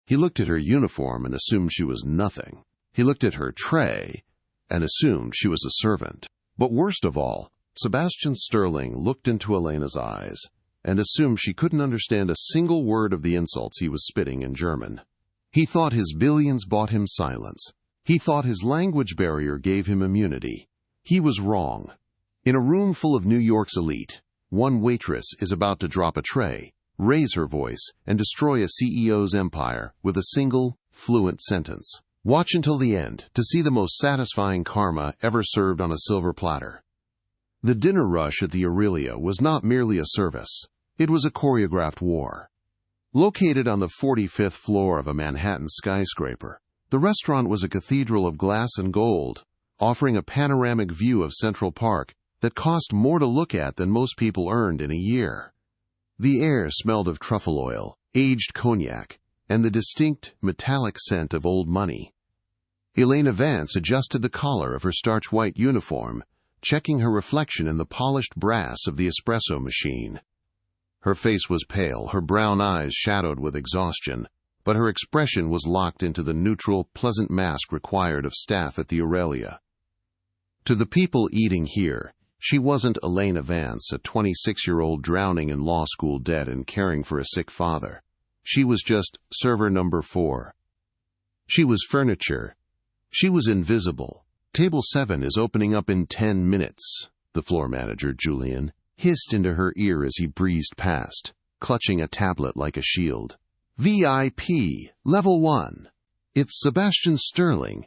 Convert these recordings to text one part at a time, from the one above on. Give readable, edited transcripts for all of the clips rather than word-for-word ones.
He looked at her uniform and assumed she was nothing. He looked at her tray and assumed she was a servant. But worst of all, Sebastian Sterling looked into Elena's eyes and assumed she couldn't understand a single word of the insults he was spitting in German. He thought his billions bought him silence. He thought his language barrier gave him immunity. He was wrong. In a room full of New York's elite, one waitress is about to drop a tray, raise her voice, and destroy a CEO's empire with a single, fluent sentence. Watch until the end to see the most satisfying karma ever served on a silver platter. The dinner rush at the Aurelia was not merely a service. It was a choreographed war. Located on the 45th floor of a Manhattan skyscraper, the restaurant was a cathedral of glass and gold, offering a panoramic view of Central Park that cost more to look at than most people earned in a year. The air smelled of truffle oil, aged cognac, and the distinct metallic scent of old money. Elena Vance adjusted the collar of her starch-white uniform, checking her reflection in the polished brass of the espresso machine. Her face was pale, her brown eyes shadowed with exhaustion, but her expression was locked into the neutral, pleasant mask required of staff at the Aurelia. To the people eating here, she wasn't Elena Vance, a 26-year-old drowning in law school debt and caring for a sick father. She was just server number 4. She was furniture. She was invisible. Table 7 is opening up in 10 minutes, the floor manager, Julian, hissed into her ear as he breezed past, clutching a tablet like a shield. VIP, Level 1. It's Sebastian Sterling.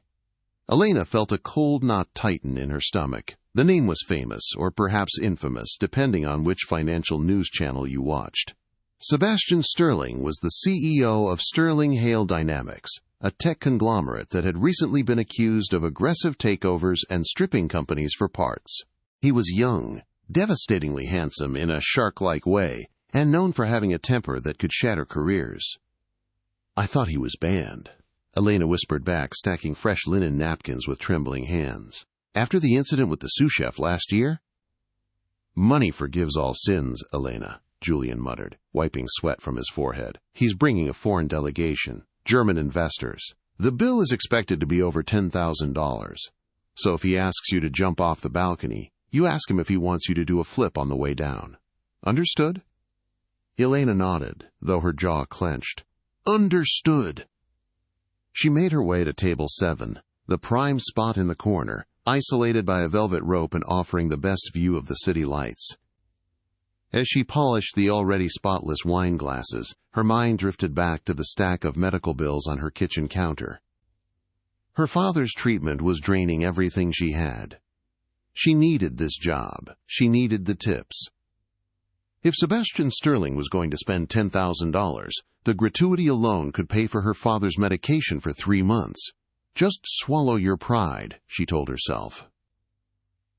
Elena felt a cold knot tighten in her stomach. The name was famous, or perhaps infamous, depending on which financial news channel you watched. Sebastian Sterling was the CEO of Sterling Hale Dynamics, a tech conglomerate that had recently been accused of aggressive takeovers and stripping companies for parts. He was young, devastatingly handsome in a shark-like way, and known for having a temper that could shatter careers. "I thought he was banned," Elena whispered back, stacking fresh linen napkins with trembling hands. "After the incident with the sous chef last year?" "Money forgives all sins, Elena," Julian muttered, wiping sweat from his forehead. "He's bringing a foreign delegation, German investors. The bill is expected to be over $10,000. So if he asks you to jump off the balcony, you ask him if he wants you to do a flip on the way down. Understood?" Elena nodded, though her jaw clenched. "Understood." She made her way to table 7, the prime spot in the corner, isolated by a velvet rope and offering the best view of the city lights. As she polished the already spotless wine glasses, her mind drifted back to the stack of medical bills on her kitchen counter. Her father's treatment was draining everything she had. She needed this job. She needed the tips. If Sebastian Sterling was going to spend $10,000, the gratuity alone could pay for her father's medication for 3 months. Just swallow your pride, she told herself.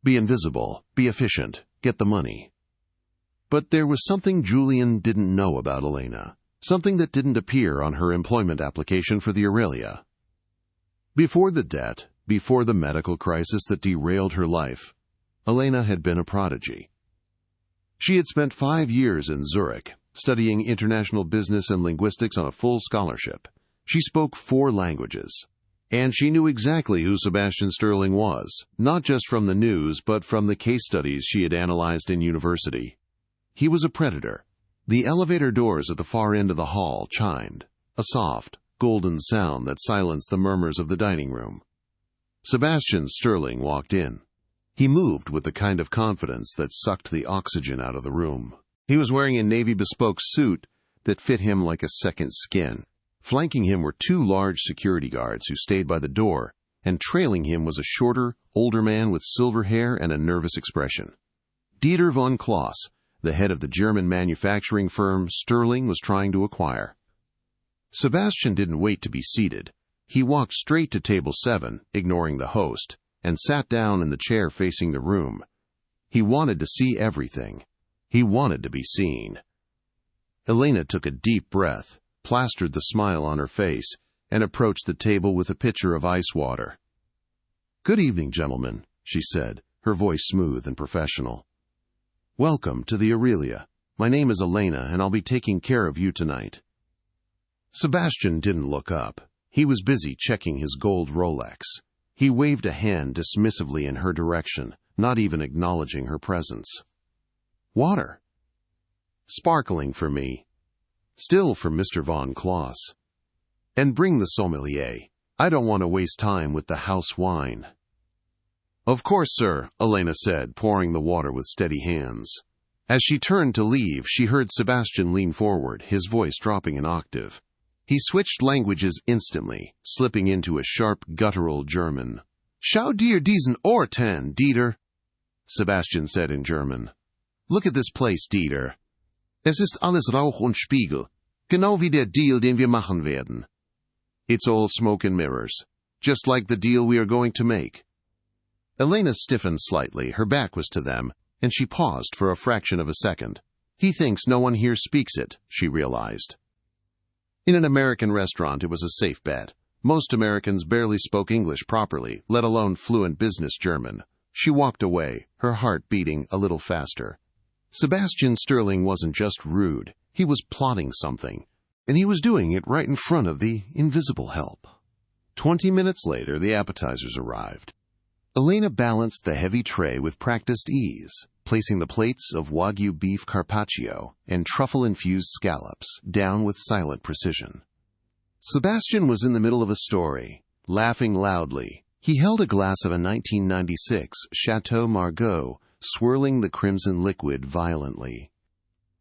Be invisible, be efficient, get the money. But there was something Julian didn't know about Elena, something that didn't appear on her employment application for the Aurelia. Before the debt, before the medical crisis that derailed her life, Elena had been a prodigy. She had spent 5 years in Zurich, studying international business and linguistics on a full scholarship. She spoke 4 languages. And she knew exactly who Sebastian Sterling was, not just from the news, but from the case studies she had analyzed in university. He was a predator. The elevator doors at the far end of the hall chimed, a soft, golden sound that silenced the murmurs of the dining room. Sebastian Sterling walked in. He moved with the kind of confidence that sucked the oxygen out of the room. He was wearing a navy bespoke suit that fit him like a second skin. Flanking him were 2 large security guards who stayed by the door, and trailing him was a shorter, older man with silver hair and a nervous expression. Dieter von Kloss, the head of the German manufacturing firm Sterling was trying to acquire. Sebastian didn't wait to be seated. He walked straight to table 7, ignoring the host, and sat down in the chair facing the room. He wanted to see everything. He wanted to be seen. Elena took a deep breath, plastered the smile on her face, and approached the table with a pitcher of ice water. "Good evening, gentlemen," she said, her voice smooth and professional. "Welcome to the Aurelia. My name is Elena, and I'll be taking care of you tonight." Sebastian didn't look up. He was busy checking his gold Rolex. He waved a hand dismissively in her direction, not even acknowledging her presence. Water. Sparkling for me. Still for Mr. Von Kloss. And bring the sommelier. I don't want to waste time with the house wine. Of course, sir, Elena said, pouring the water with steady hands. As she turned to leave, she heard Sebastian lean forward, his voice dropping an octave. He switched languages instantly, slipping into a sharp, guttural German. Schau dir diesen Ort an, Dieter, Sebastian said in German. Look at this place, Dieter. Es ist alles Rauch und Spiegel, genau wie der Deal, den wir machen werden. It's all smoke and mirrors, just like the deal we are going to make. Elena stiffened slightly, her back was to them, and she paused for a fraction of a second. He thinks no one here speaks it, she realized. In an American restaurant, it was a safe bet. Most Americans barely spoke English properly, let alone fluent business German. She walked away, her heart beating a little faster. Sebastian Sterling wasn't just rude, he was plotting something, and he was doing it right in front of the invisible help. 20 minutes later, the appetizers arrived. Elena balanced the heavy tray with practiced ease, placing the plates of Wagyu beef carpaccio and truffle-infused scallops down with silent precision. Sebastian was in the middle of a story, laughing loudly. He held a glass of a 1996 Chateau Margaux, swirling the crimson liquid violently.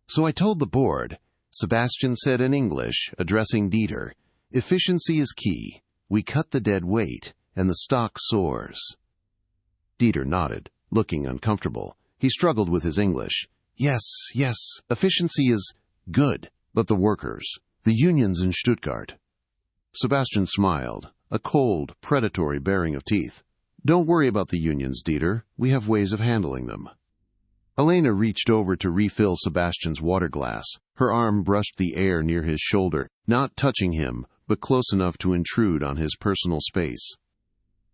So I told the board, Sebastian said in English, addressing Dieter, efficiency is key. We cut the dead weight, and the stock soars. Dieter nodded, looking uncomfortable. He struggled with his English. Yes, efficiency is good, but the workers, the unions in Stuttgart. Sebastian smiled, a cold, predatory baring of teeth. Don't worry about the unions, Dieter. We have ways of handling them. Elena reached over to refill Sebastian's water glass. Her arm brushed the air near his shoulder, not touching him, but close enough to intrude on his personal space.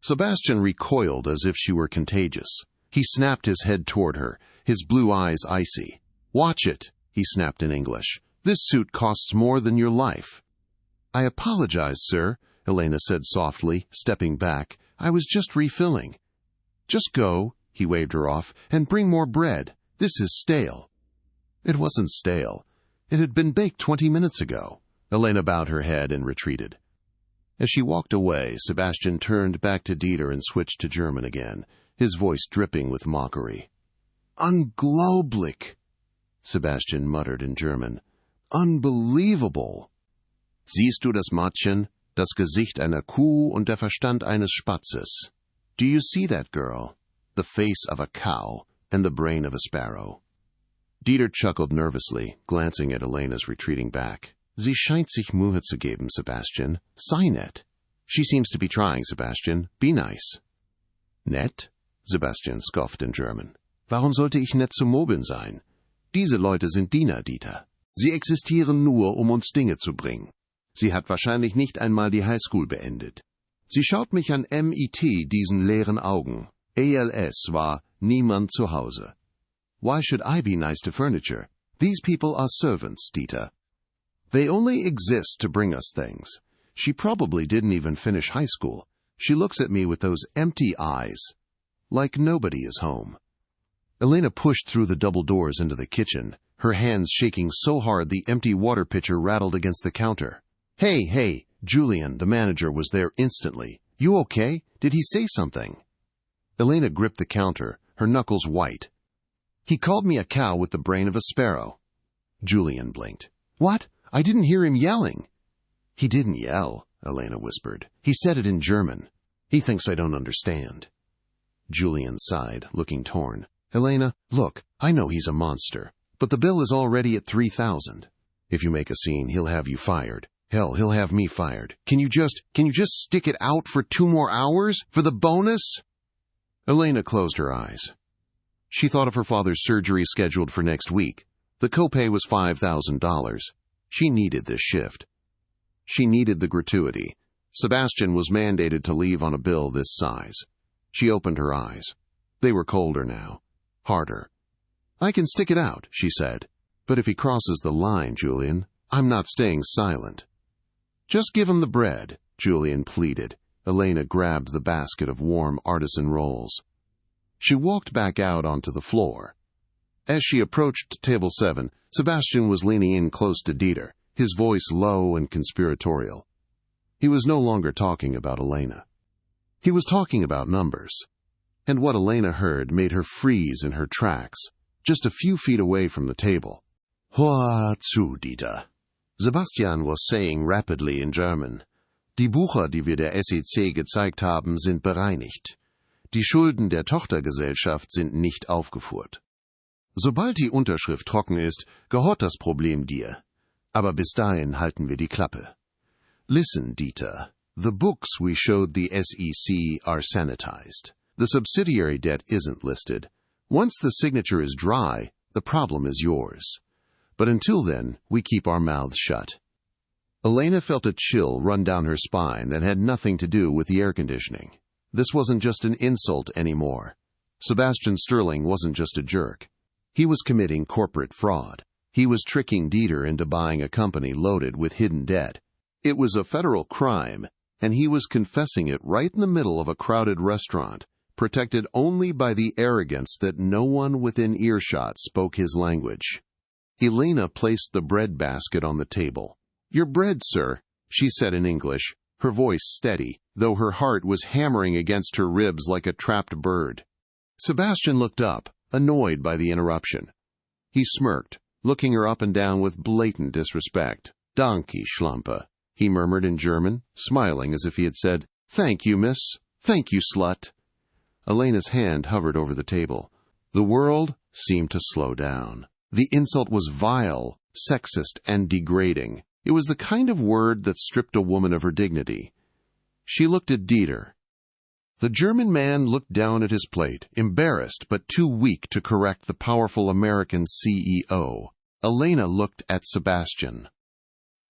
Sebastian recoiled as if she were contagious. He snapped his head toward her, his blue eyes icy. Watch it, he snapped in English. This suit costs more than your life. I apologize, sir, Elena said softly, stepping back. I was just refilling. Just go, he waved her off, and bring more bread. This is stale. It wasn't stale. It had been baked 20 minutes ago. Elena bowed her head and retreated. As she walked away, Sebastian turned back to Dieter and switched to German again, his voice dripping with mockery. Unglaublich, Sebastian muttered in German. Unbelievable. Siehst du das Mädchen, das Gesicht einer Kuh und der Verstand eines Spatzes? Do you see that girl? The face of a cow and the brain of a sparrow. Dieter chuckled nervously, glancing at Elena's retreating back. Sie scheint sich Mühe zu geben, Sebastian. Sei nett. She seems to be trying, Sebastian. Be nice. Nett? Sebastian scoffed in German. Warum sollte ich nett zu Mobbeln sein? Diese Leute sind Diener, Dieter. Sie existieren nur, um uns Dinge zu bringen. Sie hat wahrscheinlich nicht einmal die Highschool beendet. Sie schaut mich an MIT diesen leeren Augen. ALS war niemand zu Hause. Why should I be nice to furniture? These people are servants, Dieter. They only exist to bring us things. She probably didn't even finish high school. She looks at me with those empty eyes, like nobody is home. Elena pushed through the double doors into the kitchen, her hands shaking so hard the empty water pitcher rattled against the counter. Hey, Julian, the manager, was there instantly. You okay? Did he say something? Elena gripped the counter, her knuckles white. He called me a cow with the brain of a sparrow. Julian blinked. What? I didn't hear him yelling. He didn't yell, Elena whispered. He said it in German. He thinks I don't understand. Julian sighed, looking torn. Elena, look, I know he's a monster, but the bill is already at $3,000. If you make a scene, he'll have you fired. Hell, he'll have me fired. Can you just stick it out for 2 more hours? For the bonus? Elena closed her eyes. She thought of her father's surgery scheduled for next week. The copay was $5,000. She needed this shift. She needed the gratuity. Sebastian was mandated to leave on a bill this size. She opened her eyes. They were colder now. Harder. I can stick it out, she said. But if he crosses the line, Julian, I'm not staying silent. Just give him the bread, Julian pleaded. Elena grabbed the basket of warm artisan rolls. She walked back out onto the floor. As she approached table 7, Sebastian was leaning in close to Dieter, his voice low and conspiratorial. He was no longer talking about Elena. He was talking about numbers. And what Elena heard made her freeze in her tracks, just a few feet away from the table. Hör zu, Dieter. Sebastian was saying rapidly in German. Die Bucher, die wir der SEC gezeigt haben, sind bereinigt. Die Schulden der Tochtergesellschaft sind nicht aufgeführt. Sobald die Unterschrift trocken ist, gehört das Problem dir. Aber bis dahin halten wir die Klappe. Listen, Dieter. The books we showed the SEC are sanitized. The subsidiary debt isn't listed. Once the signature is dry, the problem is yours. But until then, we keep our mouths shut. Elena felt a chill run down her spine that had nothing to do with the air conditioning. This wasn't just an insult anymore. Sebastian Sterling wasn't just a jerk. He was committing corporate fraud. He was tricking Dieter into buying a company loaded with hidden debt. It was a federal crime, and he was confessing it right in the middle of a crowded restaurant, protected only by the arrogance that no one within earshot spoke his language. Elena placed the bread basket on the table. Your bread, sir, she said in English, her voice steady, though her heart was hammering against her ribs like a trapped bird. Sebastian looked up, annoyed by the interruption. He smirked, looking her up and down with blatant disrespect. Danke, Schlampe, he murmured in German, smiling as if he had said, Thank you, miss. Thank you, slut. Elena's hand hovered over the table. The world seemed to slow down. The insult was vile, sexist, and degrading. It was the kind of word that stripped a woman of her dignity. She looked at Dieter. The German man looked down at his plate, embarrassed but too weak to correct the powerful American CEO. Elena looked at Sebastian.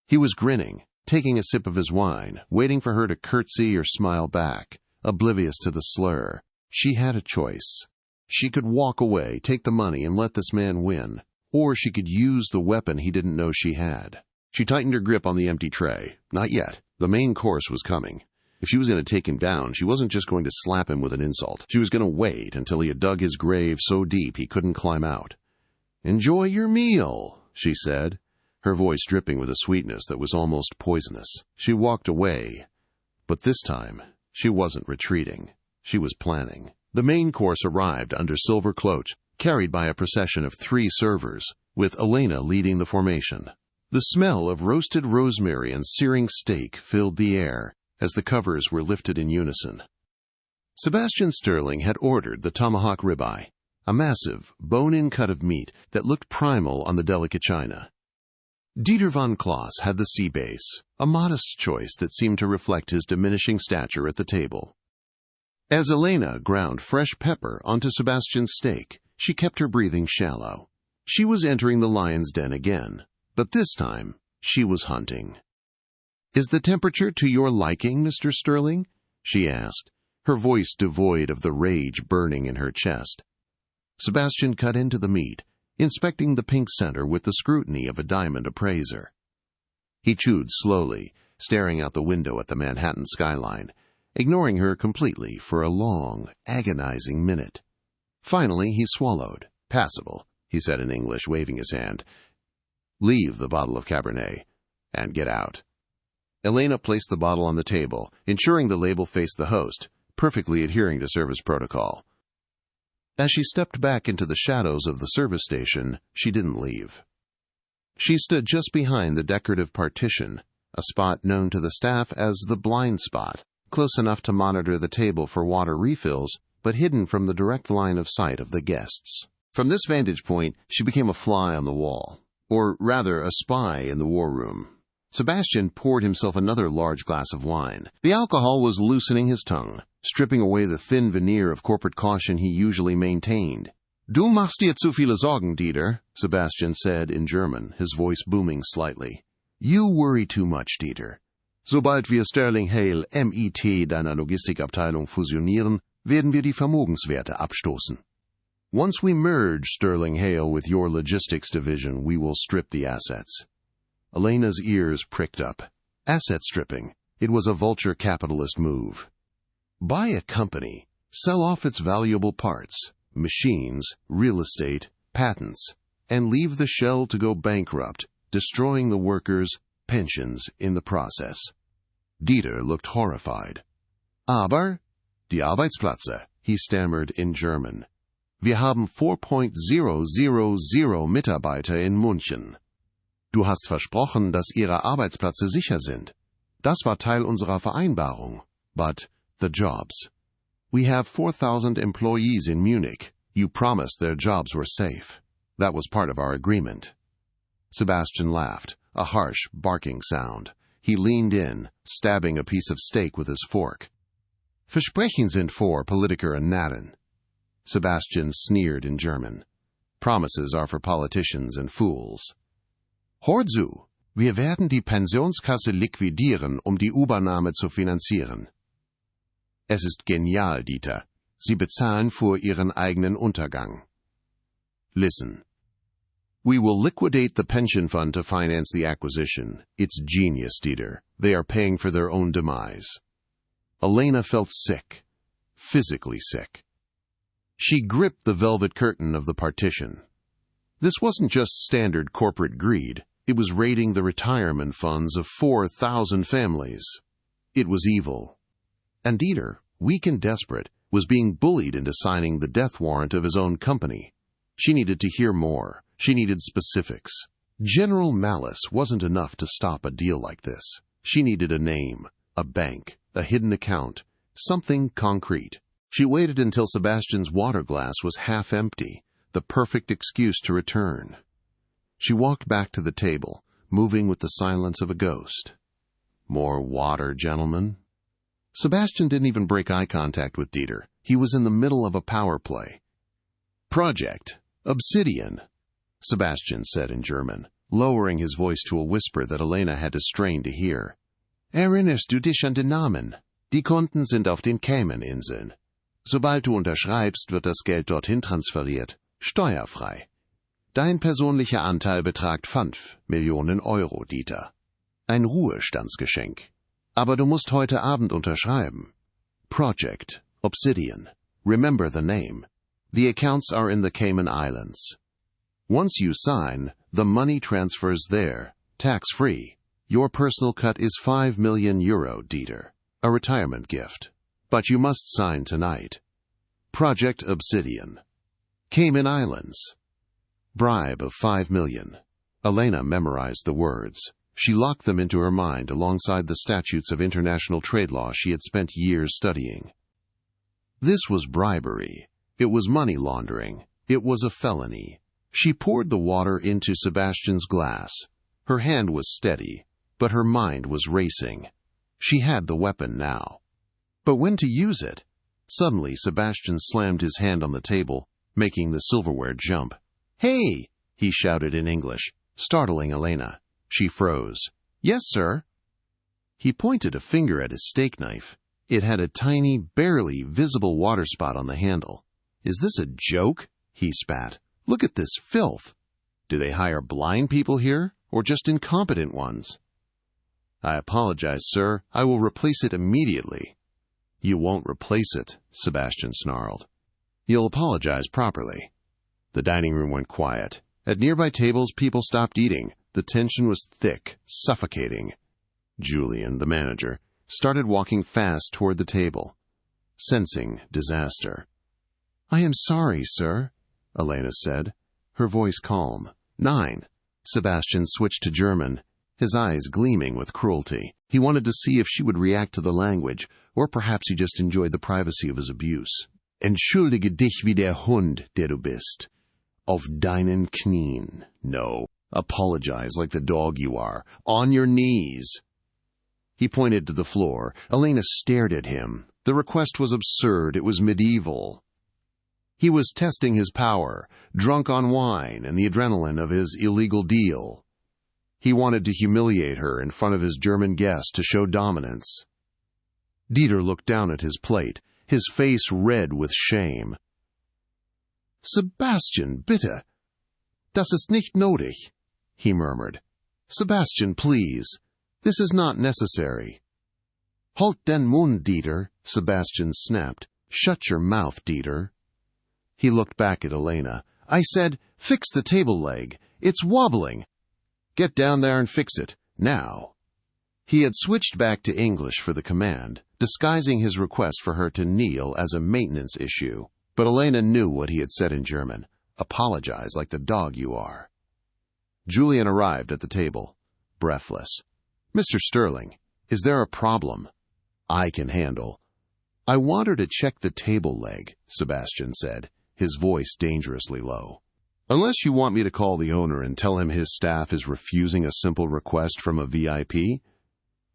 He was grinning, taking a sip of his wine, waiting for her to curtsy or smile back, oblivious to the slur. She had a choice. She could walk away, take the money, and let this man win, or she could use the weapon he didn't know she had. She tightened her grip on the empty tray. Not yet. The main course was coming. If she was going to take him down, she wasn't just going to slap him with an insult. She was going to wait until he had dug his grave so deep he couldn't climb out. Enjoy your meal, she said, her voice dripping with a sweetness that was almost poisonous. She walked away, but this time she wasn't retreating. She was planning. The main course arrived under silver cloche, carried by a procession of 3 servers, with Elena leading the formation. The smell of roasted rosemary and searing steak filled the air as the covers were lifted in unison. Sebastian Sterling had ordered the tomahawk ribeye, a massive, bone-in cut of meat that looked primal on the delicate china. Dieter von Kloss had the sea bass, a modest choice that seemed to reflect his diminishing stature at the table. As Elena ground fresh pepper onto Sebastian's steak, she kept her breathing shallow. She was entering the lion's den again, but this time she was hunting. Is the temperature to your liking, Mr. Sterling? She asked, her voice devoid of the rage burning in her chest. Sebastian cut into the meat, inspecting the pink center with the scrutiny of a diamond appraiser. He chewed slowly, staring out the window at the Manhattan skyline, ignoring her completely for a long, agonizing minute. Finally, he swallowed. Passable, he said in English, waving his hand. Leave the bottle of Cabernet and get out. Elena placed the bottle on the table, ensuring the label faced the host, perfectly adhering to service protocol. As she stepped back into the shadows of the service station, she didn't leave. She stood just behind the decorative partition, a spot known to the staff as the blind spot, close enough to monitor the table for water refills, but hidden from the direct line of sight of the guests. From this vantage point, she became a fly on the wall, or rather a spy in the war room. Sebastian poured himself another large glass of wine. The alcohol was loosening his tongue, stripping away the thin veneer of corporate caution he usually maintained. Du machst dir zu viele Sorgen, Dieter, Sebastian said in German, his voice booming slightly. You worry too much, Dieter. Sobald wir Sterling Hale MIT deiner Logistikabteilung fusionieren, werden wir die Vermögenswerte abstoßen. Once we merge Sterling Hale with your logistics division, we will strip the assets. Elena's ears pricked up. Asset stripping. It was a vulture capitalist move. Buy a company, sell off its valuable parts, machines, real estate, patents, and leave the shell to go bankrupt, destroying the workers' pensions in the process. Dieter looked horrified. Aber, die Arbeitsplätze, he stammered in German. Wir haben 4.000 Mitarbeiter in München. Du hast versprochen, dass ihre Arbeitsplätze sicher sind. Das war Teil unserer Vereinbarung. But the jobs. We have 4,000 employees in Munich. You promised their jobs were safe. That was part of our agreement. Sebastian laughed, a harsh, barking sound. He leaned in, stabbing a piece of steak with his fork. Versprechen sind für Politiker und Narren. Sebastian sneered in German. Promises are for politicians and fools. Hört zu, wir werden die Pensionskasse liquidieren, die Übernahme zu finanzieren. Es ist genial, Dieter. Sie bezahlen für ihren eigenen Untergang. Listen. We will liquidate the pension fund to finance the acquisition. It's genius, Dieter. They are paying for their own demise. Elena felt sick, physically sick. She gripped the velvet curtain of the partition. This wasn't just standard corporate greed. It was raiding the retirement funds of 4,000 families. It was evil. And Dieter, weak and desperate, was being bullied into signing the death warrant of his own company. She needed to hear more. She needed specifics. General malice wasn't enough to stop a deal like this. She needed a name, a bank, a hidden account, something concrete. She waited until Sebastian's water glass was half empty, the perfect excuse to return. She walked back to the table, moving with the silence of a ghost. More water, gentlemen? Sebastian didn't even break eye contact with Dieter. He was in the middle of a power play. Project Obsidian, Sebastian said in German, lowering his voice to a whisper that Elena had to strain to hear. Erinnerst du dich an den Namen? Die Konten sind auf den Cayman-Inseln. Sobald du unterschreibst, wird das Geld dorthin transferiert, steuerfrei. Dein persönlicher Anteil betragt 5 Millionen Euro, Dieter. Ein Ruhestandsgeschenk. Aber du musst heute Abend unterschreiben. Project Obsidian. Remember the name. The accounts are in the Cayman Islands. Once you sign, the money transfers there, tax-free. Your personal cut is 5 million euro, Dieter. A retirement gift. But you must sign tonight. Project Obsidian. Cayman Islands. Bribe of 5 million. Elena memorized the words. She locked them into her mind alongside the statutes of international trade law she had spent years studying. This was bribery. It was money laundering. It was a felony. She poured the water into Sebastian's glass. Her hand was steady, but her mind was racing. She had the weapon now. But when to use it? Suddenly, Sebastian slammed his hand on the table, making the silverware jump. "Hey!" he shouted in English, startling Elena. She froze. "Yes, sir." He pointed a finger at his steak knife. It had a tiny, barely visible water spot on the handle. "Is this a joke?" he spat. "Look at this filth. Do they hire blind people here, or just incompetent ones?" "I apologize, sir. I will replace it immediately." "You won't replace it," Sebastian snarled. "You'll apologize properly." The dining room went quiet. At nearby tables, people stopped eating. The tension was thick, suffocating. Julian, the manager, started walking fast toward the table, sensing disaster. "I am sorry, sir," Elena said, her voice calm. 9. Sebastian switched to German, his eyes gleaming with cruelty. He wanted to see if she would react to the language, or perhaps he just enjoyed the privacy of his abuse. "Entschuldige dich wie der Hund, der du bist. Auf deinen Knien. No, apologize like the dog you are. On your knees." He pointed to the floor. Elena stared at him. The request was absurd. It was medieval. He was testing his power, drunk on wine and the adrenaline of his illegal deal. He wanted to humiliate her in front of his German guest to show dominance. Dieter looked down at his plate, his face red with shame. "Sebastian, bitte. Das ist nicht nötig," he murmured. "Sebastian, please. This is not necessary." "Halt den Mund, Dieter," Sebastian snapped. "Shut your mouth, Dieter." He looked back at Elena. "I said, fix the table leg. It's wobbling. Get down there and fix it. Now." He had switched back to English for the command, disguising his request for her to kneel as a maintenance issue. But Elena knew what he had said in German. "Apologize like the dog you are." Julian arrived at the table, breathless. "Mr. Sterling, is there a problem?" "I can handle." "I want her to check the table leg," Sebastian said, his voice dangerously low. "Unless you want me to call the owner and tell him his staff is refusing a simple request from a VIP?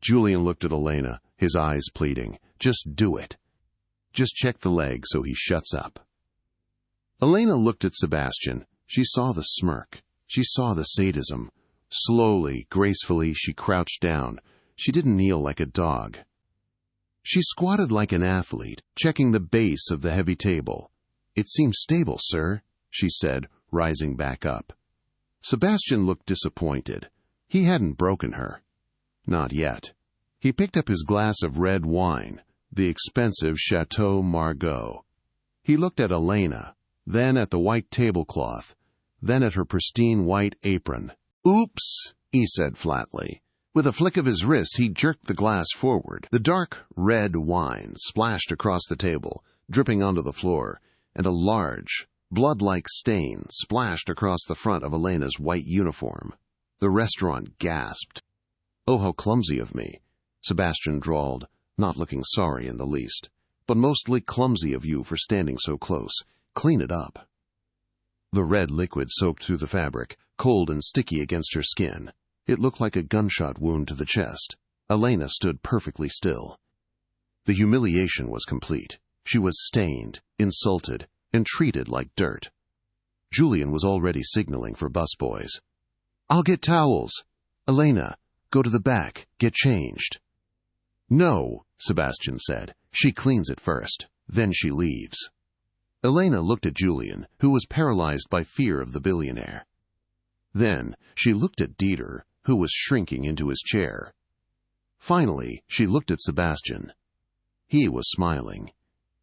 Julian looked at Elena, his eyes pleading. "Just do it. Just check the leg so he shuts up." Elena looked at Sebastian. She saw the smirk. She saw the sadism. Slowly, gracefully, she crouched down. She didn't kneel like a dog. She squatted like an athlete, checking the base of the heavy table. "It seems stable, sir," she said, rising back up. Sebastian looked disappointed. He hadn't broken her. Not yet. He picked up his glass of red wine, the expensive Chateau Margaux. He looked at Elena, then at the white tablecloth, then at her pristine white apron. "Oops," he said flatly. With a flick of his wrist, he jerked the glass forward. The dark red wine splashed across the table, dripping onto the floor, and a large, blood-like stain splashed across the front of Elena's white uniform. The restaurant gasped. "Oh, how clumsy of me," Sebastian drawled, not looking sorry in the least. "But mostly clumsy of you for standing so close. Clean it up." The red liquid soaked through the fabric, cold and sticky against her skin. It looked like a gunshot wound to the chest. Elena stood perfectly still. The humiliation was complete. She was stained, insulted, and treated like dirt. Julian was already signaling for busboys. "I'll get towels. Elena, go to the back, get changed." "No," Sebastian said. "She cleans it first, then she leaves." Elena looked at Julian, who was paralyzed by fear of the billionaire. Then she looked at Dieter, who was shrinking into his chair. Finally, she looked at Sebastian. He was smiling.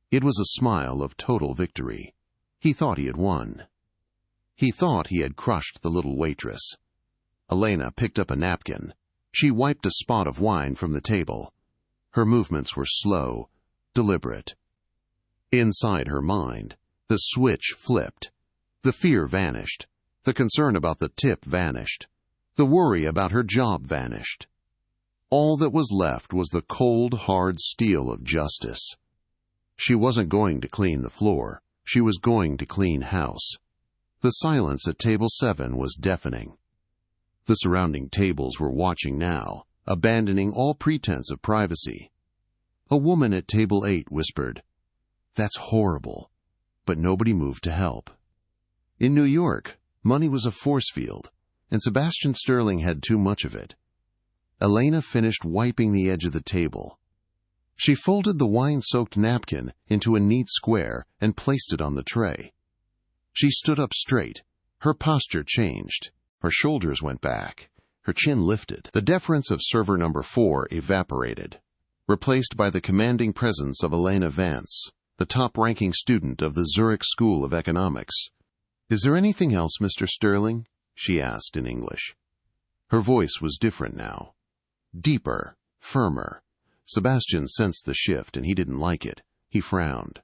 It was a smile of total victory. He thought he had won. He thought he had crushed the little waitress. Elena picked up a napkin. She wiped a spot of wine from the table. Her movements were slow, deliberate. Inside her mind, the switch flipped. The fear vanished. The concern about the tip vanished. The worry about her job vanished. All that was left was the cold, hard steel of justice. She wasn't going to clean the floor. She was going to clean house. The silence at table 7 was deafening. The surrounding tables were watching now, abandoning all pretense of privacy. A woman at table 8 whispered, "That's horrible," but nobody moved to help. In New York, money was a force field, and Sebastian Sterling had too much of it. Elena finished wiping the edge of the table. She folded the wine-soaked napkin into a neat square and placed it on the tray. She stood up straight. Her posture changed. Her shoulders went back. Her chin lifted. The deference of server number 4 evaporated, replaced by the commanding presence of Elena Vance, the top-ranking student of the Zurich School of Economics. "Is there anything else, Mr. Sterling?" she asked in English. Her voice was different now. Deeper, firmer. Sebastian sensed the shift, and he didn't like it. He frowned.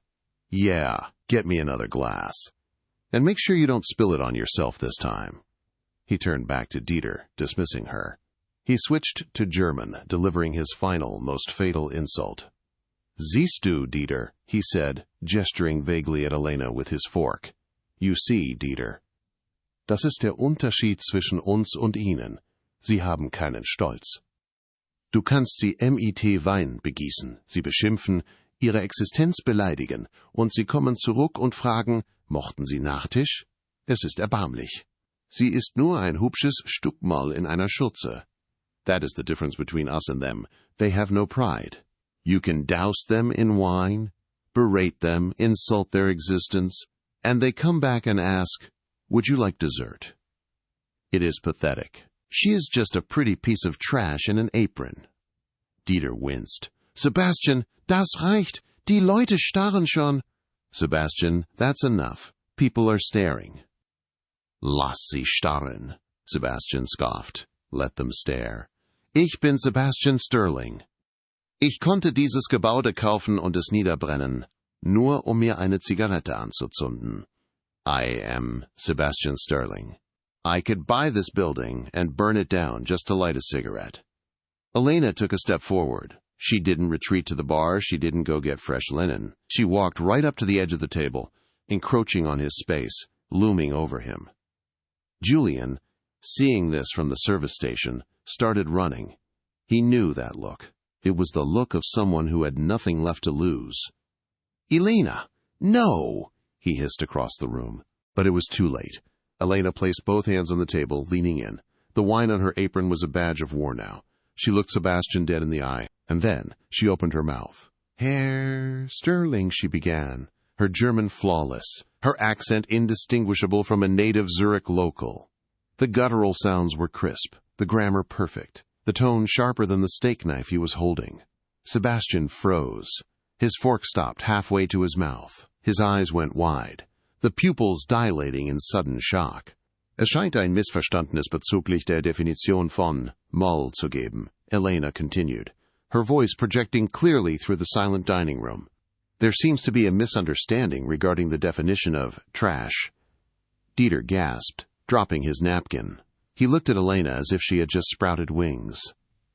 "Yeah, get me another glass. And make sure you don't spill it on yourself this time." He turned back to Dieter, dismissing her. He switched to German, delivering his final, most fatal insult. "Siehst du, Dieter," he said, gesturing vaguely at Elena with his fork. "You see, Dieter. Das ist der Unterschied zwischen uns und Ihnen. Sie haben keinen Stolz. Du kannst sie mit Wein begießen, sie beschimpfen, ihre Existenz beleidigen, und sie kommen zurück und fragen, mochten Sie Nachtisch? Es ist erbärmlich. Sie ist nur ein hübsches Stückmal in einer Schürze. That is the difference between us and them. They have no pride. You can douse them in wine, berate them, insult their existence, and they come back and ask, would you like dessert? It is pathetic. She is just a pretty piece of trash in an apron. Dieter winced. Sebastian, das reicht. Die Leute starren schon. Sebastian, that's enough. People are staring. Lass sie starren, Sebastian scoffed. Let them stare. Ich bin Sebastian Sterling. Ich konnte dieses Gebäude kaufen und es niederbrennen, nur mir eine Zigarette anzuzünden. I am Sebastian Sterling. I could buy this building and burn it down just to light a cigarette. Elena took a step forward. She didn't retreat to the bar. She didn't go get fresh linen. She walked right up to the edge of the table, encroaching on his space, looming over him. Julian, seeing this from the service station, started running. He knew that look. It was the look of someone who had nothing left to lose. Elena! No! He hissed across the room. But it was too late. Elena placed both hands on the table, leaning in. The wine on her apron was a badge of war now. She looked Sebastian dead in the eye, and then she opened her mouth. Herr Sterling, she began, her German flawless, her accent indistinguishable from a native Zurich local. The guttural sounds were crisp, the grammar perfect, the tone sharper than the steak knife he was holding. Sebastian froze. His fork stopped halfway to his mouth. His eyes went wide, the pupils dilating in sudden shock. Es scheint ein Missverständnis bezüglich der Definition von Moll zu geben, Elena continued, her voice projecting clearly through the silent dining room. There seems to be a misunderstanding regarding the definition of trash. Dieter gasped, dropping his napkin. He looked at Elena as if she had just sprouted wings.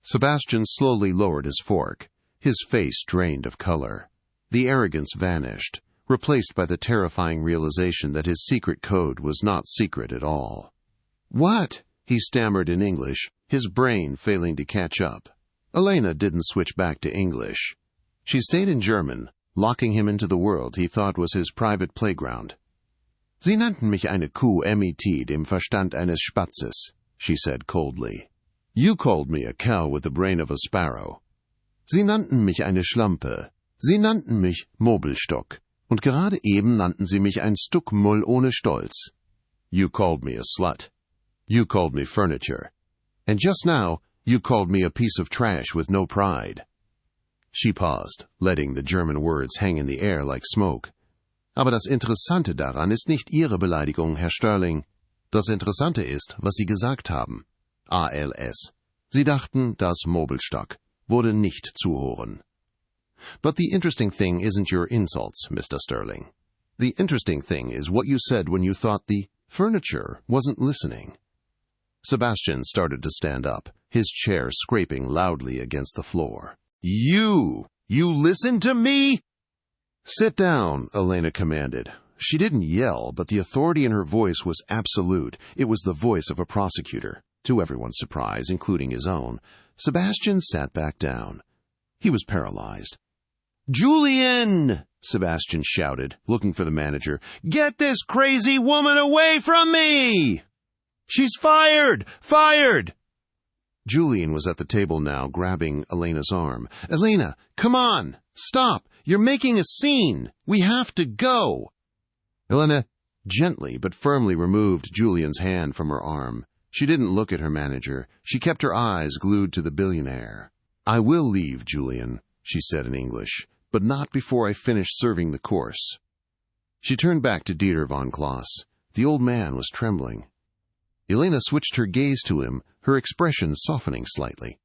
Sebastian slowly lowered his fork, his face drained of color. The arrogance vanished, replaced by the terrifying realization that his secret code was not secret at all. What? He stammered in English, his brain failing to catch up. Elena didn't switch back to English. She stayed in German, locking him into the world he thought was his private playground. Sie nannten mich eine Kuh mit dem Verstand eines Spatzes, she said coldly. You called me a cow with the brain of a sparrow. Sie nannten mich eine Schlampe. Sie nannten mich Mobelstock. Und gerade eben nannten sie mich ein Stück Mull ohne Stolz. You called me a slut. You called me furniture. And just now, you called me a piece of trash with no pride. She paused, letting the German words hang in the air like smoke. Aber das Interessante daran ist nicht Ihre Beleidigung, Herr Sterling. Das Interessante ist, was Sie gesagt haben. ALS. Sie dachten, das Mobelstock wurde nicht zuhören. But the interesting thing isn't your insults, Mr. Sterling. The interesting thing is what you said when you thought the furniture wasn't listening. Sebastian started to stand up, his chair scraping loudly against the floor. You listened to me? Sit down, Elena commanded. She didn't yell, but the authority in her voice was absolute. It was the voice of a prosecutor. To everyone's surprise, including his own, Sebastian sat back down. He was paralyzed. Julian! Sebastian shouted, looking for the manager. Get this crazy woman away from me! She's fired! Fired! Julian was at the table now, grabbing Elena's arm. Elena, come on! Stop! You're making a scene! We have to go! Elena gently but firmly removed Julian's hand from her arm. She didn't look at her manager. She kept her eyes glued to the billionaire. I will leave, Julian, she said in English, but not before I finish serving the course. She turned back to Dieter von Kloss. The old man was trembling. Elena switched her gaze to him, her expression softening slightly.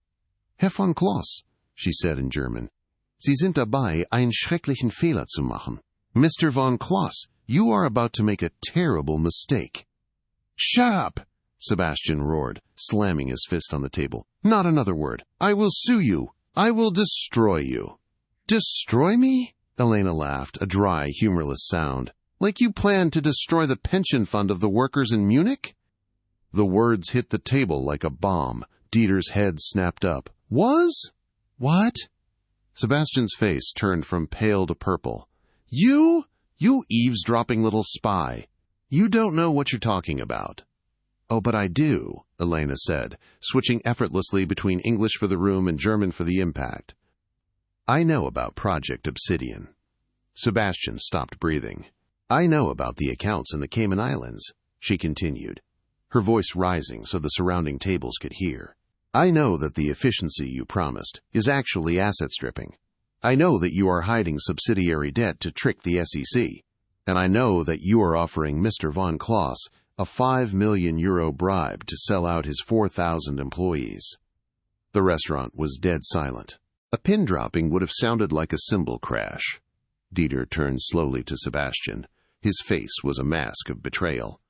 Herr von Kloss, she said in German, Sie sind dabei, einen schrecklichen Fehler zu machen. Mr. von Kloss, you are about to make a terrible mistake. Shut up! Sebastian roared, slamming his fist on the table. Not another word. I will sue you. I will destroy you. Destroy me? Elena laughed, a dry, humorless sound. Like you planned to destroy the pension fund of the workers in Munich? The words hit the table like a bomb. Dieter's head snapped up. Was? What? Sebastian's face turned from pale to purple. You eavesdropping little spy. You don't know what you're talking about. Oh, but I do, Elena said, switching effortlessly between English for the room and German for the impact. I know about Project Obsidian. Sebastian stopped breathing. I know about the accounts in the Cayman Islands, she continued. her voice rising so the surrounding tables could hear. "I know that the efficiency you promised is actually asset stripping. I know that you are hiding subsidiary debt to trick the SEC. And I know that you are offering Mr. von Kloss a €5 million bribe to sell out his 4,000 employees." The restaurant was dead silent. A pin dropping would have sounded like a cymbal crash. Dieter turned slowly to Sebastian. His face was a mask of betrayal.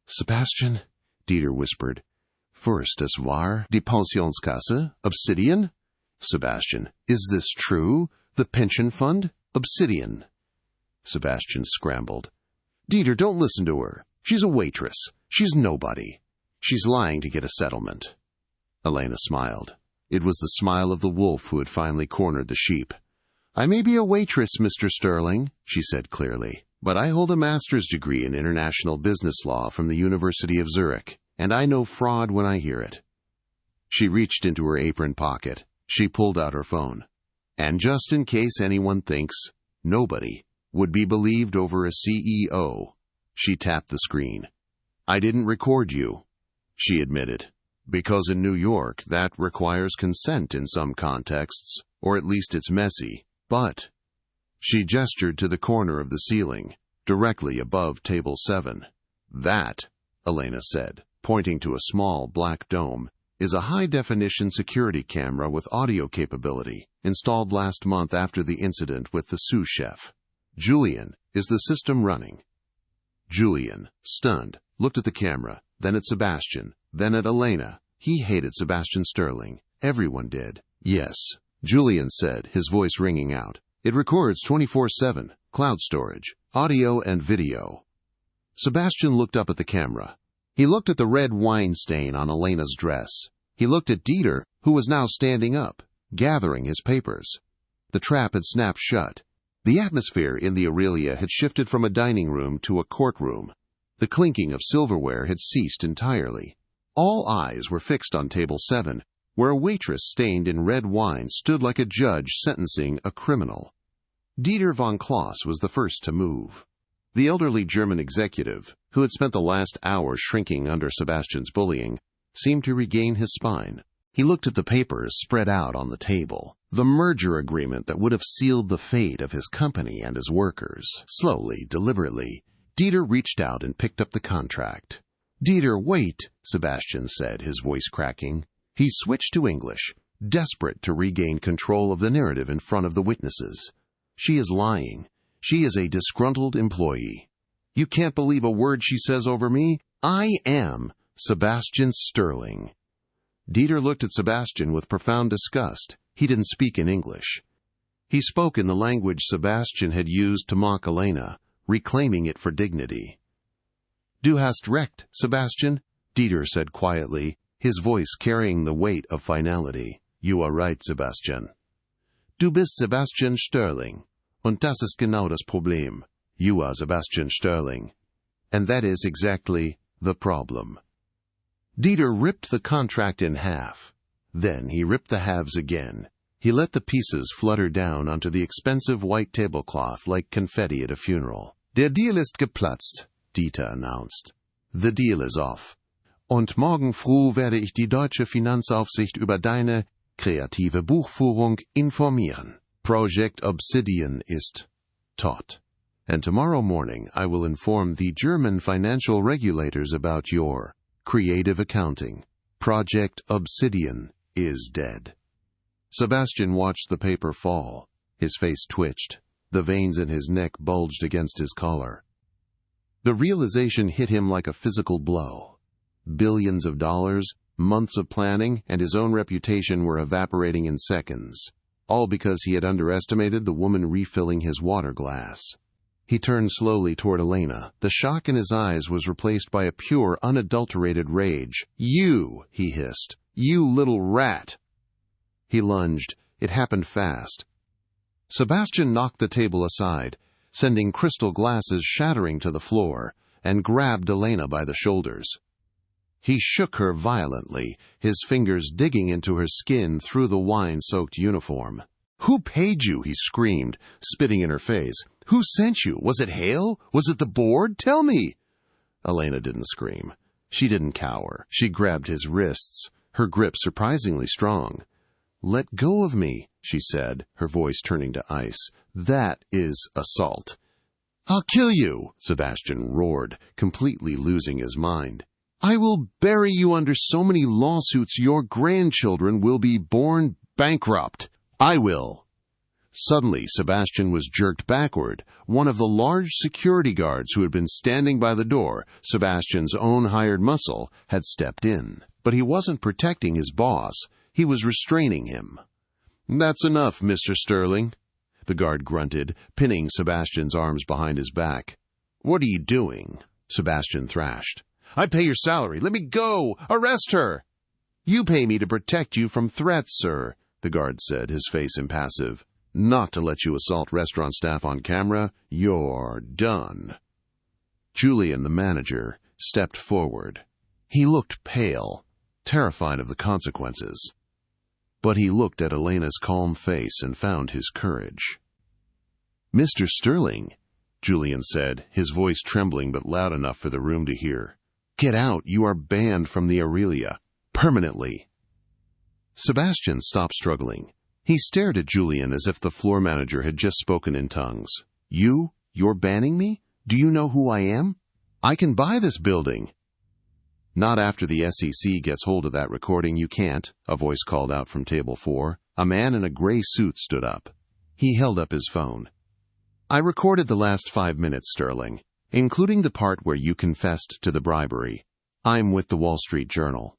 "Sebastian," Dieter whispered, "First, es war die Pensionskasse, Obsidian?" "Sebastian, is this true? The pension fund? Obsidian?" Sebastian scrambled. "Dieter, don't listen to her. She's a waitress. She's nobody. She's lying to get a settlement." Elena smiled. It was the smile of the wolf who had finally cornered the sheep. "I may be a waitress, Mr. Sterling," she said clearly, "but I hold a master's degree in international business law from the University of Zurich, and I know fraud when I hear it." She reached into her apron pocket. She pulled out her phone. "And just in case anyone thinks, nobody would be believed over a CEO." She tapped the screen. "I didn't record you," she admitted, "because in New York that requires consent in some contexts, or at least it's messy. But—" She gestured to the corner of the ceiling, directly above table 7. "That," Elena said, pointing to a small black dome, "is a high-definition security camera with audio capability, installed last month after the incident with the sous chef. Julian is the system running." Julian, stunned, looked at the camera, then at Sebastian, then at Elena. He hated Sebastian Sterling. Everyone did. "Yes," Julian said, his voice ringing out. "It records 24/7, cloud storage, audio and video." Sebastian looked up at the camera. He looked at the red wine stain on Elena's dress. He looked at Dieter, who was now standing up, gathering his papers. The trap had snapped shut. The atmosphere in the Aurelia had shifted from a dining room to a courtroom. The clinking of silverware had ceased entirely. All eyes were fixed on table 7, where a waitress stained in red wine stood like a judge sentencing a criminal. Dieter von Kloss was the first to move. The elderly German executive, who had spent the last hour shrinking under Sebastian's bullying, seemed to regain his spine. He looked at the papers spread out on the table, the merger agreement that would have sealed the fate of his company and his workers. Slowly, deliberately, Dieter reached out and picked up the contract. "Dieter, wait," Sebastian said, his voice cracking. He switched to English, desperate to regain control of the narrative in front of the witnesses. "She is lying. She is a disgruntled employee. You can't believe a word she says over me. I am Sebastian Sterling." Dieter looked at Sebastian with profound disgust. He didn't speak in English. He spoke in the language Sebastian had used to mock Elena, reclaiming it for dignity. "Du hast recht, Sebastian," Dieter said quietly, his voice carrying the weight of finality. "You are right, Sebastian. Du bist Sebastian Sterling. Und das ist genau das Problem. You are Sebastian Sterling. And that is exactly the problem." Dieter ripped the contract in half. Then he ripped the halves again. He let the pieces flutter down onto the expensive white tablecloth like confetti at a funeral. "Der Deal ist geplatzt," Dieter announced. "The deal is off. Und morgen früh werde ich die deutsche Finanzaufsicht über deine kreative Buchführung informieren. Project Obsidian ist tot. And tomorrow morning I will inform the German financial regulators about your creative accounting. Project Obsidian is dead." Sebastian watched the paper fall. His face twitched. The veins in his neck bulged against his collar. The realization hit him like a physical blow. Billions of dollars, months of planning, and his own reputation were evaporating in seconds, all because he had underestimated the woman refilling his water glass. He turned slowly toward Elena. The shock in his eyes was replaced by a pure, unadulterated rage. "You," he hissed. "You little rat!" He lunged. It happened fast. Sebastian knocked the table aside, sending crystal glasses shattering to the floor, and grabbed Elena by the shoulders. He shook her violently, his fingers digging into her skin through the wine-soaked uniform. "Who paid you?" he screamed, spitting in her face. "Who sent you? Was it Hale? Was it the board? Tell me!" Elena didn't scream. She didn't cower. She grabbed his wrists, her grip surprisingly strong. "Let go of me," she said, her voice turning to ice. "That is assault." "I'll kill you," Sebastian roared, completely losing his mind. "I will bury you under so many lawsuits your grandchildren will be born bankrupt. I will." Suddenly, Sebastian was jerked backward. One of the large security guards who had been standing by the door, Sebastian's own hired muscle, had stepped in. But he wasn't protecting his boss. He was restraining him. "That's enough, Mr. Sterling," the guard grunted, pinning Sebastian's arms behind his back. "What are you doing?" Sebastian thrashed. "I pay your salary. Let me go! Arrest her!" "You pay me to protect you from threats, sir," the guard said, his face impassive. "Not to let you assault restaurant staff on camera. You're done." Julian, the manager, stepped forward. He looked pale, terrified of the consequences. But he looked at Elena's calm face and found his courage. "Mr. Sterling," Julian said, his voice trembling but loud enough for the room to hear. "Get out. You are banned from the Aurelia. Permanently." Sebastian stopped struggling. He stared at Julian as if the floor manager had just spoken in tongues. You're banning me? Do you know who I am? I can buy this building." "Not after the SEC gets hold of that recording, you can't," a voice called out from table 4. A man in a gray suit stood up. He held up his phone. "I recorded the last 5 minutes, Sterling, including the part where you confessed to the bribery. I'm with the Wall Street Journal."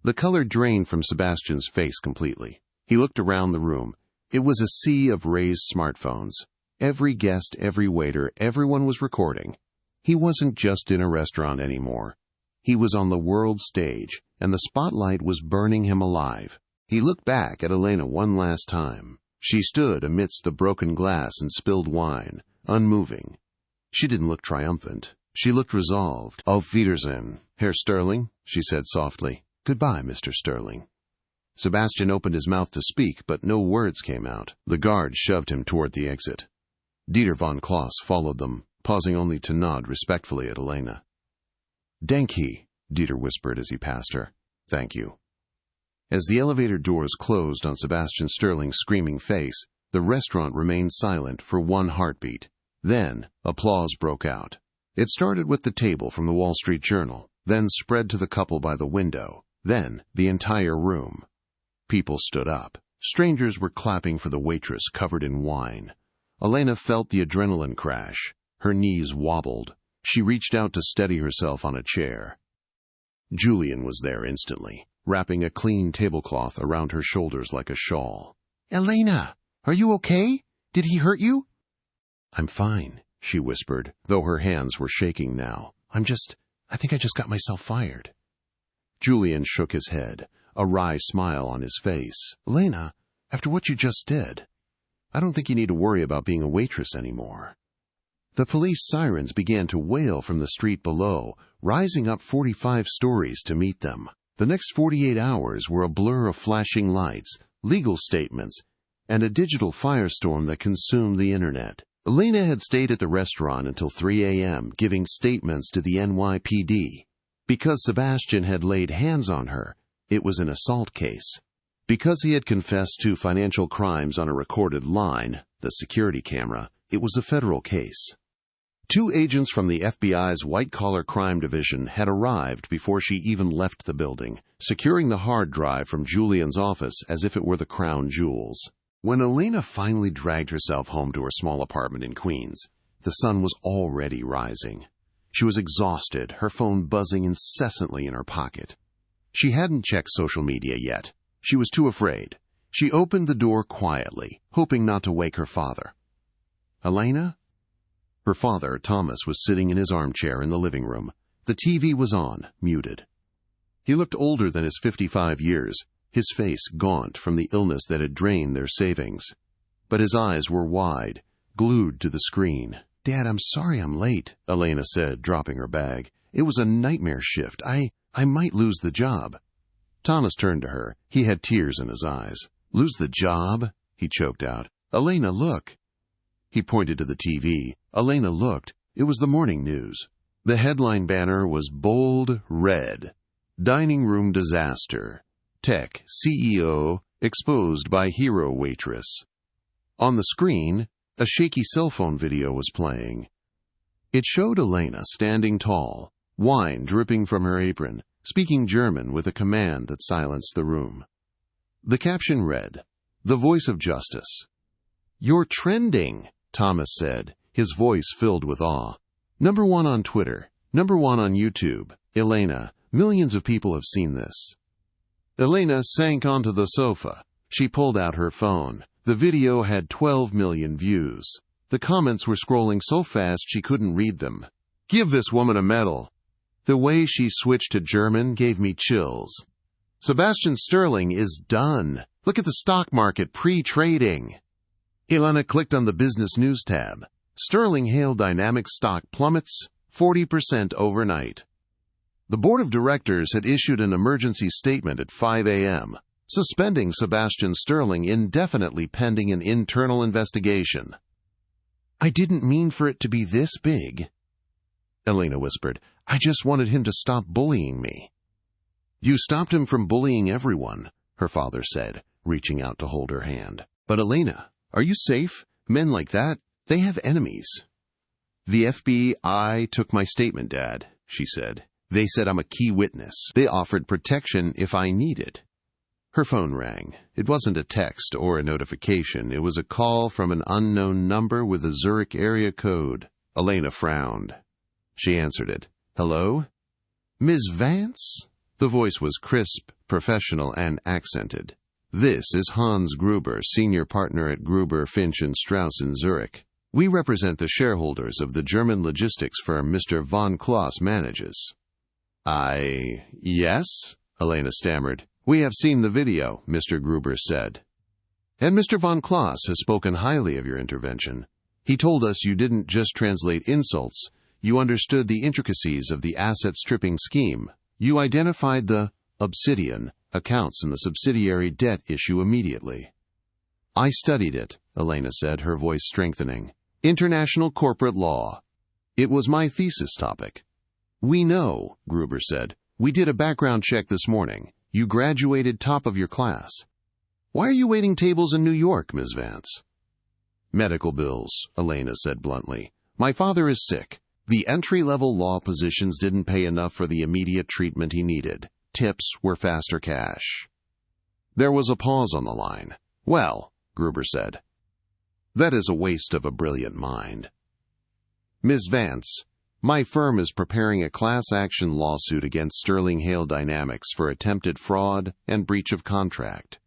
The color drained from Sebastian's face completely. He looked around the room. It was a sea of raised smartphones. Every guest, every waiter, everyone was recording. He wasn't just in a restaurant anymore. He was on the world stage, and the spotlight was burning him alive. He looked back at Elena one last time. She stood amidst the broken glass and spilled wine, unmoving. She didn't look triumphant. She looked resolved. "Auf Wiedersehen, Herr Sterling," she said softly. "Goodbye, Mr. Sterling." Sebastian opened his mouth to speak, but no words came out. The guard shoved him toward the exit. Dieter von Kloss followed them, pausing only to nod respectfully at Elena. "Danke," Dieter whispered as he passed her. "Thank you." As the elevator doors closed on Sebastian Sterling's screaming face, the restaurant remained silent for one heartbeat. Then, applause broke out. It started with the table from the Wall Street Journal, then spread to the couple by the window, then the entire room. People stood up. Strangers were clapping for the waitress covered in wine. Elena felt the adrenaline crash. Her knees wobbled. She reached out to steady herself on a chair. Julian was there instantly, wrapping a clean tablecloth around her shoulders like a shawl. "Elena, are you okay? Did he hurt you?" "I'm fine," she whispered, though her hands were shaking now. I think I just got myself fired." Julian shook his head, a wry smile on his face. "Elena, after what you just did, I don't think you need to worry about being a waitress anymore." The police sirens began to wail from the street below, rising up 45 stories to meet them. The next 48 hours were a blur of flashing lights, legal statements, and a digital firestorm that consumed the internet. Elena had stayed at the restaurant until 3 a.m., giving statements to the NYPD. Because Sebastian had laid hands on her, it was an assault case. Because he had confessed to financial crimes on a recorded line, the security camera, it was a federal case. 2 agents from the FBI's white-collar crime division had arrived before she even left the building, securing the hard drive from Julian's office as if it were the crown jewels. When Elena finally dragged herself home to her small apartment in Queens, the sun was already rising. She was exhausted, her phone buzzing incessantly in her pocket. She hadn't checked social media yet. She was too afraid. She opened the door quietly, hoping not to wake her father. "Elena?" Her father, Thomas, was sitting in his armchair in the living room. The TV was on, muted. He looked older than his 55 years, his face gaunt from the illness that had drained their savings. But his eyes were wide, glued to the screen. "Dad, I'm sorry I'm late," Elena said, dropping her bag. "It was a nightmare shift. I might lose the job." Thomas turned to her. He had tears in his eyes. "Lose the job?" he choked out. "Elena, look." He pointed to the TV. Elena looked. It was the morning news. The headline banner was bold red. Dining room disaster. Tech CEO exposed by hero waitress. On the screen, a shaky cell phone video was playing. It showed Elena standing tall, wine dripping from her apron, speaking German with a command that silenced the room. The caption read, "The voice of justice." "You're trending," Thomas said, his voice filled with awe. "#1 on Twitter, #1 on YouTube. Elena, millions of people have seen this." Elena sank onto the sofa. She pulled out her phone. The video had 12 million views. The comments were scrolling so fast she couldn't read them. "Give this woman a medal." The way she switched to German gave me chills. "Sebastian Sterling is done. Look at the stock market pre-trading." Elena clicked on the business news tab. Sterling Hail Dynamics stock plummets 40% overnight. The board of directors had issued an emergency statement at 5 a.m., suspending Sebastian Sterling indefinitely pending an internal investigation. "I didn't mean for it to be this big," Elena whispered. "I just wanted him to stop bullying me." "You stopped him from bullying everyone," her father said, reaching out to hold her hand. "But Elena, are you safe? Men like that, they have enemies." "The FBI took my statement, Dad," she said. "They said I'm a key witness. They offered protection if I need it." Her phone rang. It wasn't a text or a notification. It was a call from an unknown number with a Zurich area code. Elena frowned. She answered it. "Hello? Ms. Vance?" The voice was crisp, professional, and accented. "This is Hans Gruber, senior partner at Gruber, Finch & Strauss in Zurich. We represent the shareholders of the German logistics firm Mr. von Kloss manages." Yes," Elena stammered. "We have seen the video," Mr. Gruber said. "And Mr. von Kloss has spoken highly of your intervention. He told us you didn't just translate insults, you understood the intricacies of the asset-stripping scheme. You identified the obsidian accounts in the subsidiary debt issue immediately." "I studied it," Elena said, her voice strengthening. "International corporate law. It was my thesis topic." "We know," Gruber said. "We did a background check this morning. You graduated top of your class. Why are you waiting tables in New York, Ms. Vance?" "Medical bills," Elena said bluntly. "My father is sick. The entry-level law positions didn't pay enough for the immediate treatment he needed. Tips were faster cash." There was a pause on the line. "Well," Gruber said, "that is a waste of a brilliant mind." "Ms. Vance, my firm is preparing a class action lawsuit against Sterling Hail Dynamics for attempted fraud and breach of contract.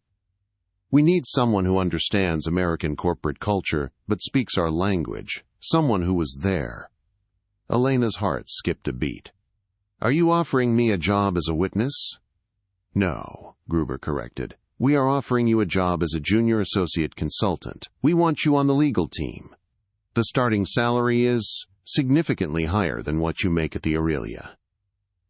We need someone who understands American corporate culture but speaks our language, someone who was there." Elena's heart skipped a beat. "Are you offering me a job as a witness?" "No," Gruber corrected. "We are offering you a job as a junior associate consultant. We want you on the legal team. The starting salary is significantly higher than what you make at the Aurelia."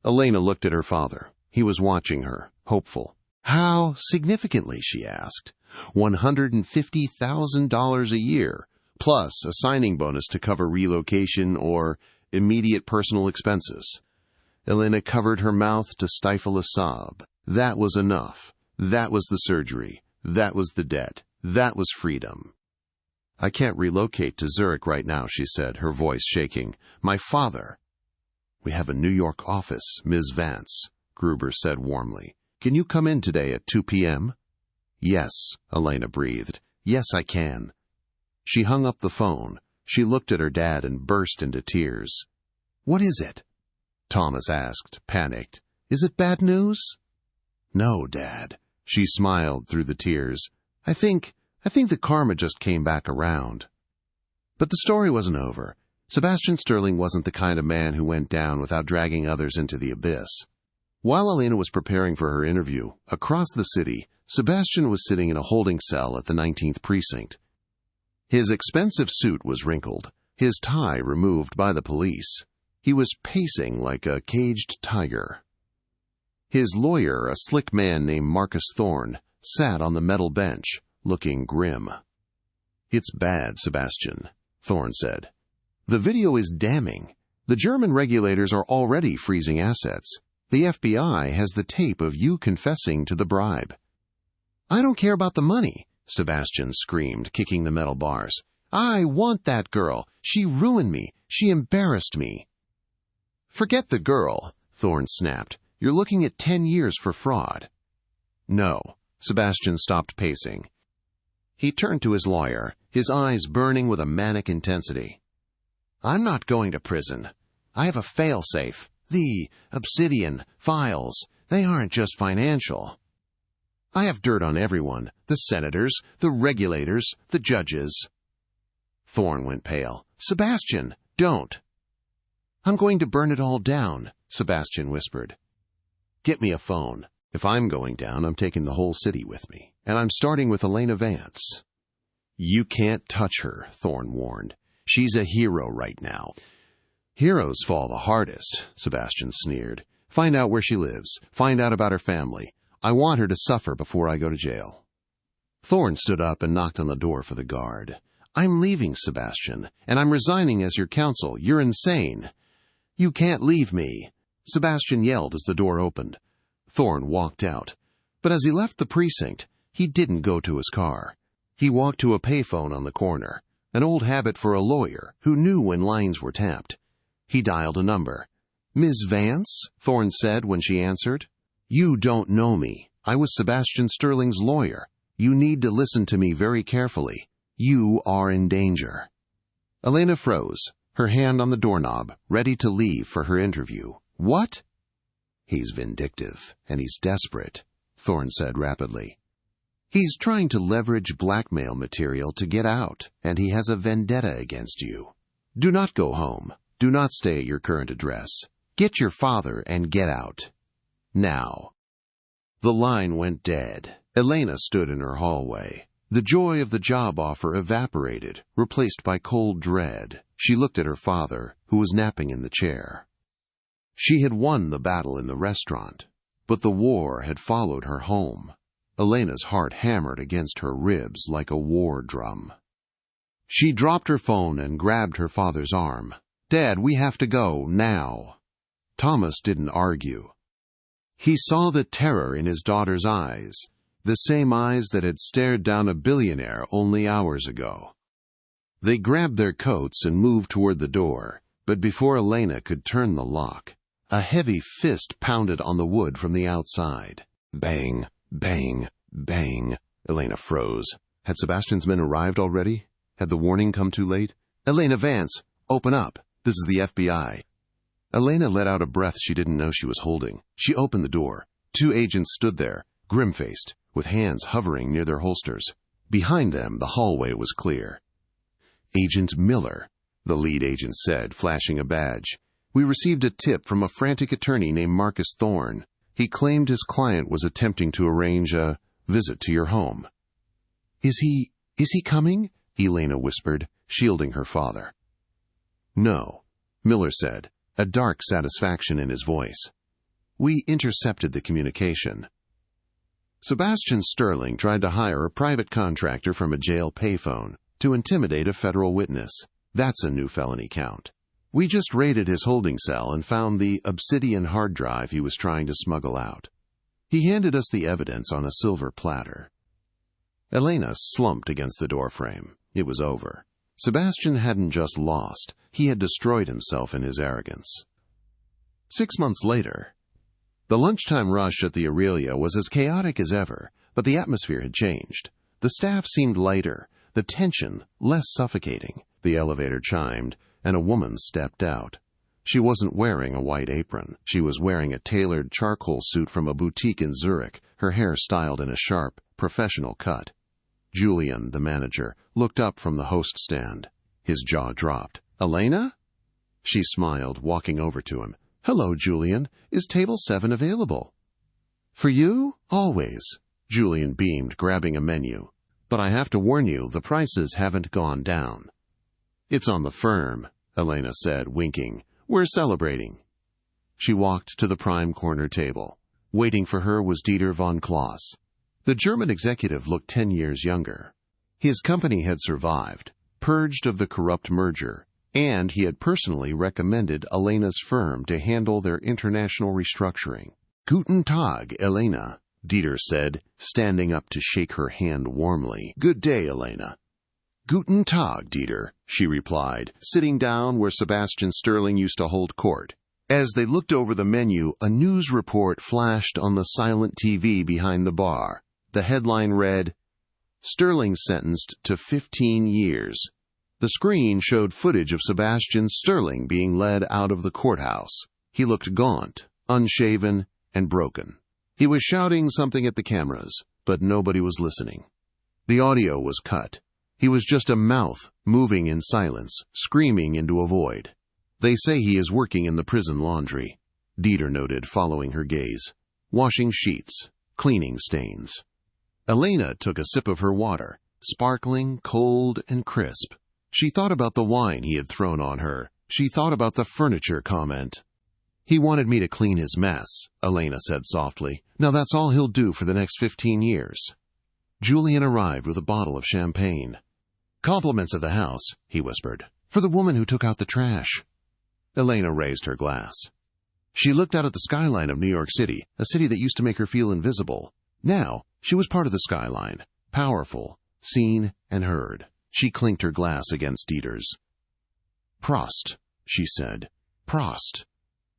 Elena looked at her father. He was watching her, hopeful. "How significantly?" she asked. $150,000 a year, plus a signing bonus to cover relocation or immediate personal expenses. Elena covered her mouth to stifle a sob. That was enough. That was the surgery. That was the debt. That was freedom. "I can't relocate to Zurich right now," she said, her voice shaking. "My father—" "We have a New York office, Ms. Vance," Gruber said warmly. "Can you come in today at 2 p.m.? "Yes," Elena breathed. "Yes, I can." She hung up the phone. She looked at her dad and burst into tears. "What is it?" Thomas asked, panicked. "Is it bad news?" "No, Dad." She smiled through the tears. I think the karma just came back around." But the story wasn't over. Sebastian Sterling wasn't the kind of man who went down without dragging others into the abyss. While Elena was preparing for her interview, across the city, Sebastian was sitting in a holding cell at the 19th precinct. His expensive suit was wrinkled, his tie removed by the police. He was pacing like a caged tiger. His lawyer, a slick man named Marcus Thorne, sat on the metal bench, looking grim. "It's bad, Sebastian," Thorne said. "The video is damning. The German regulators are already freezing assets. The FBI has the tape of you confessing to the bribe." "I don't care about the money," Sebastian screamed, kicking the metal bars. "I want that girl. She ruined me. She embarrassed me." "Forget the girl," Thorne snapped. "You're looking at 10 years for fraud." "No." Sebastian stopped pacing. He turned to his lawyer, his eyes burning with a manic intensity. "I'm not going to prison. I have a fail-safe. The Obsidian files, they aren't just financial. I have dirt on everyone, the senators, the regulators, the judges." Thorne went pale. "Sebastian, don't." "I'm going to burn it all down," Sebastian whispered. "Get me a phone. If I'm going down, I'm taking the whole city with me. And I'm starting with Elena Vance." "You can't touch her," Thorne warned. "She's a hero right now." "Heroes fall the hardest," Sebastian sneered. "Find out where she lives. Find out about her family. I want her to suffer before I go to jail." Thorne stood up and knocked on the door for the guard. "I'm leaving, Sebastian, and I'm resigning as your counsel. You're insane." "You can't leave me," Sebastian yelled as the door opened. Thorne walked out. But as he left the precinct, he didn't go to his car. He walked to a payphone on the corner, an old habit for a lawyer who knew when lines were tapped. He dialed a number. "Ms. Vance?" Thorne said when she answered. "You don't know me. I was Sebastian Sterling's lawyer. You need to listen to me very carefully. You are in danger." Elena froze, her hand on the doorknob, ready to leave for her interview. "What?" "He's vindictive, and he's desperate," Thorne said rapidly. "He's trying to leverage blackmail material to get out, and he has a vendetta against you. Do not go home. Do not stay at your current address. Get your father and get out. Now." The line went dead. Elena stood in her hallway. The joy of the job offer evaporated, replaced by cold dread. She looked at her father, who was napping in the chair. She had won the battle in the restaurant, but the war had followed her home. Elena's heart hammered against her ribs like a war drum. She dropped her phone and grabbed her father's arm. "Dad, we have to go, now." Thomas didn't argue. He saw the terror in his daughter's eyes, the same eyes that had stared down a billionaire only hours ago. They grabbed their coats and moved toward the door, but before Elena could turn the lock, a heavy fist pounded on the wood from the outside. Bang, bang, bang. Elena froze. Had Sebastian's men arrived already? Had the warning come too late? "Elena Vance, open up. This is the FBI." Elena let out a breath she didn't know she was holding. She opened the door. 2 agents stood there, grim-faced, with hands hovering near their holsters. Behind them, the hallway was clear. "Agent Miller," the lead agent said, flashing a badge. "We received a tip from a frantic attorney named Marcus Thorne. He claimed his client was attempting to arrange a visit to your home." Is he coming?" Elena whispered, shielding her father. "No," Miller said, a dark satisfaction in his voice. "We intercepted the communication." Sebastian Sterling tried to hire a private contractor from a jail payphone to intimidate a federal witness. That's a new felony count. We just raided his holding cell and found the Obsidian hard drive he was trying to smuggle out. He handed us the evidence on a silver platter. Elena slumped against the doorframe. It was over. Sebastian hadn't just lost, he had destroyed himself in his arrogance. 6 months later, the lunchtime rush at the Aurelia was as chaotic as ever, but the atmosphere had changed. The staff seemed lighter, the tension less suffocating. The elevator chimed, and a woman stepped out. She wasn't wearing a white apron. She was wearing a tailored charcoal suit from a boutique in Zurich, her hair styled in a sharp, professional cut. Julian, the manager, looked up from the host stand. His jaw dropped. "Elena?" She smiled, walking over to him. "Hello, Julian. Is table 7 available?" "For you? Always." Julian beamed, grabbing a menu. "But I have to warn you, the prices haven't gone down." "It's on the firm," Elena said, winking. "We're celebrating." She walked to the prime corner table. Waiting for her was Dieter von Kloss. The German executive looked 10 years younger. His company had survived, purged of the corrupt merger, and he had personally recommended Elena's firm to handle their international restructuring. "Guten Tag, Elena," Dieter said, standing up to shake her hand warmly. "Good day, Elena." "Guten Tag, Dieter," she replied, sitting down where Sebastian Sterling used to hold court. As they looked over the menu, a news report flashed on the silent TV behind the bar. The headline read, "Sterling sentenced to 15 years." The screen showed footage of Sebastian Sterling being led out of the courthouse. He looked gaunt, unshaven, and broken. He was shouting something at the cameras, but nobody was listening. The audio was cut. He was just a mouth moving in silence, screaming into a void. "They say he is working in the prison laundry," Dieter noted, following her gaze. "Washing sheets, cleaning stains." Elena took a sip of her water, sparkling, cold, and crisp. She thought about the wine he had thrown on her. She thought about the furniture comment. "He wanted me to clean his mess," Elena said softly. "Now that's all he'll do for the next 15 years. Julian arrived with a bottle of champagne. "Compliments of the house," he whispered, "for the woman who took out the trash." Elena raised her glass. She looked out at the skyline of New York City, a city that used to make her feel invisible. Now, she was part of the skyline, powerful, seen and heard. She clinked her glass against Dieter's. "Prost," she said. "Prost,"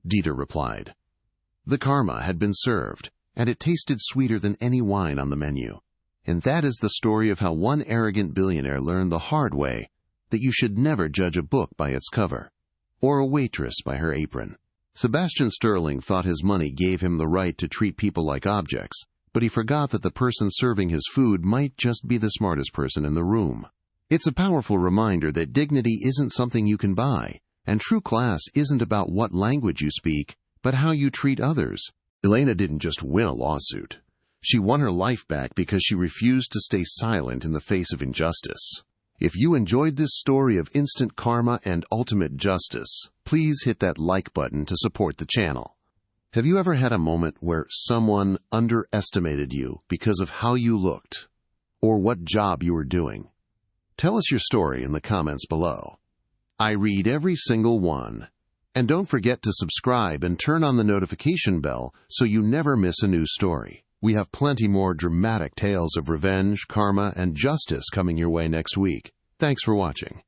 Dieter replied. The karma had been served, and it tasted sweeter than any wine on the menu. And that is the story of how one arrogant billionaire learned the hard way that you should never judge a book by its cover, or a waitress by her apron. Sebastian Sterling thought his money gave him the right to treat people like objects, but he forgot that the person serving his food might just be the smartest person in the room. It's a powerful reminder that dignity isn't something you can buy, and true class isn't about what language you speak, but how you treat others. Elena didn't just win a lawsuit. She won her life back because she refused to stay silent in the face of injustice. If you enjoyed this story of instant karma and ultimate justice, please hit that like button to support the channel. Have you ever had a moment where someone underestimated you because of how you looked or what job you were doing? Tell us your story in the comments below. I read every single one. And don't forget to subscribe and turn on the notification bell so you never miss a new story. We have plenty more dramatic tales of revenge, karma, and justice coming your way next week. Thanks for watching.